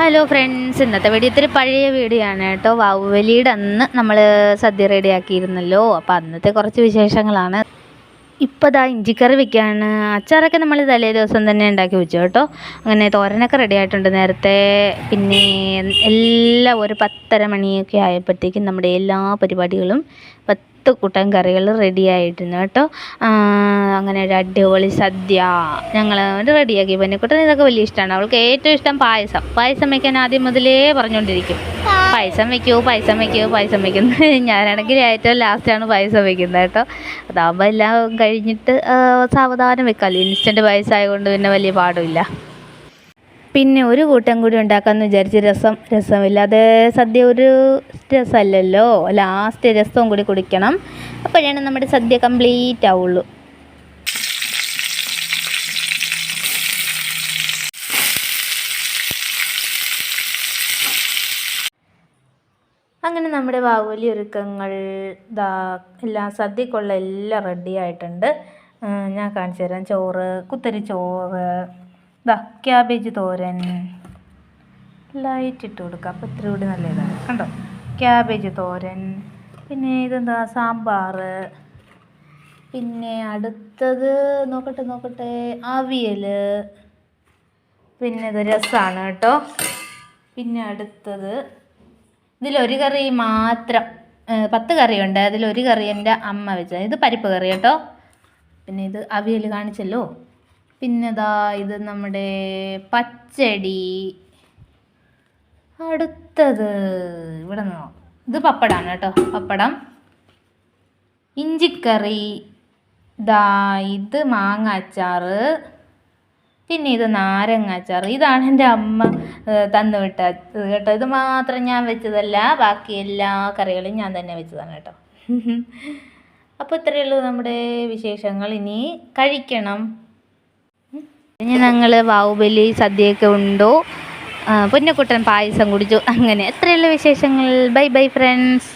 Hello friends, ഇന്നത്തെ video ഇത്തിരി പഴയ വീഡിയോ ആണ് കേട്ടോ. വാവുബലിയുടെ അന്ന് നമ്മൾ സദ്യ റെഡിയാക്കിയിരുന്നല്ലോ. അപ്പോൾ അന്നത്തെ കുറച്ച് വിശേഷങ്ങളാണ്. ഇപ്പോൾ ദാ ഇഞ്ചിക്കറി വെക്കുകയാണ്. അച്ചാറൊക്കെ നമ്മൾ തലേ ദിവസം തന്നെ ഉണ്ടാക്കി വെച്ചു കേട്ടോ. അങ്ങനെ തോരനൊക്കെ റെഡി ആയിട്ടുണ്ട് നേരത്തെ. പിന്നെ എല്ലാം ഒരു 10:30 മണിയൊക്കെ ആയപ്പോഴത്തേക്കും നമ്മുടെ എല്ലാ പരിപാടികളും 10 കൂട്ടം കറികൾ റെഡി ആയിട്ടുണ്ട് കേട്ടോ. അങ്ങനെ ഒരു അടിപൊളി സദ്യ ഞങ്ങൾ റെഡിയാക്കി. പന്നിക്കുട്ടന് ഇതൊക്കെ വലിയ ഇഷ്ടമാണ്. അവൾക്ക് ഏറ്റവും ഇഷ്ടം പായസം വയ്ക്കാൻ ആദ്യം മുതലേ പറഞ്ഞുകൊണ്ടിരിക്കും, പായസം വയ്ക്കൂ പായസം വയ്ക്കൂ പായസം വയ്ക്കുന്നു. ഞാനാണെങ്കിൽ ഏറ്റവും ലാസ്റ്റാണ് പായസം വയ്ക്കുന്നത് കേട്ടോ. അതാകുമ്പോൾ എല്ലാം കഴിഞ്ഞിട്ട് സാവധാനം വെക്കാമല്ലോ. ഇൻസ്റ്റൻറ്റ് പായസം ആയതുകൊണ്ട് പിന്നെ വലിയ പാടുമില്ല. പിന്നെ ഒരു കൂട്ടം കൂടി ഉണ്ടാക്കാമെന്ന് വിചാരിച്ച് രസമില്ലാതെ സദ്യ ഒരു രസമല്ലല്ലോ. ലാസ്റ്റ് രസവും കൂടി കുടിക്കണം. അപ്പോഴാണ് നമ്മുടെ സദ്യ കംപ്ലീറ്റ് ആവുള്ളൂ. അങ്ങനെ നമ്മുടെ വാവുബലി ഒരുക്കങ്ങൾ എല്ലാം സദ്യക്കുള്ള എല്ലാം റെഡി ആയിട്ടുണ്ട്. ഞാൻ കാണിച്ചു തരാം. ചോറ്, കുത്തരി ചോറ്, ക്യാബേജ് തോരൻ, ലൈറ്റ് ഇട്ട് കൊടുക്കുക. അപ്പോൾ ഇത്തിരി കൂടി നല്ല ഇതാണ് കണ്ടോ. ക്യാബേജ് തോരൻ, പിന്നെ ഇതെന്താ സാമ്പാർ, പിന്നെ അടുത്തത് നോക്കട്ടെ അവിയൽ, പിന്നെ ഇത് രസമാണ് കേട്ടോ. പിന്നെ അടുത്തത് ഇതിലൊരു കറി മാത്രം, 10 കറിയുണ്ട്. അതിലൊരു കറി എൻ്റെ അമ്മ വെച്ചത്. ഇത് പരിപ്പ് കറി കേട്ടോ. പിന്നെ ഇത് അവിയൽ കാണിച്ചല്ലോ. പിന്നെ ഇത് നമ്മുടെ പച്ചടി. അടുത്തത് ഇവിടെ നിന്നോ, ഇത് പപ്പടമാണ് കേട്ടോ. പപ്പടം, ഇഞ്ചിക്കറി, ഇത് മാങ്ങ അച്ചാർ, പിന്നെ ഇത് നാരങ്ങ അച്ചാർ. ഇതാണ് എൻ്റെ അമ്മ തന്നു വിട്ടത് കേട്ടോ. ഇത് മാത്രം ഞാൻ വെച്ചതല്ല, ബാക്കി എല്ലാ കറികളും ഞാൻ തന്നെ വെച്ചതാണ് കേട്ടോ. അപ്പോൾ ഇത്രയേ ഉള്ളൂ നമ്മുടെ വിശേഷങ്ങൾ. ഇനി കഴിക്കണം. ഇനി ഞങ്ങൾ വാവുബലി സദ്യയൊക്കെ ഉണ്ടോ, പൊന്നക്കുട്ടൻ പായസം കുടിച്ചു. അങ്ങനെ എത്രയുള്ള വിശേഷങ്ങൾ. Bye bye friends.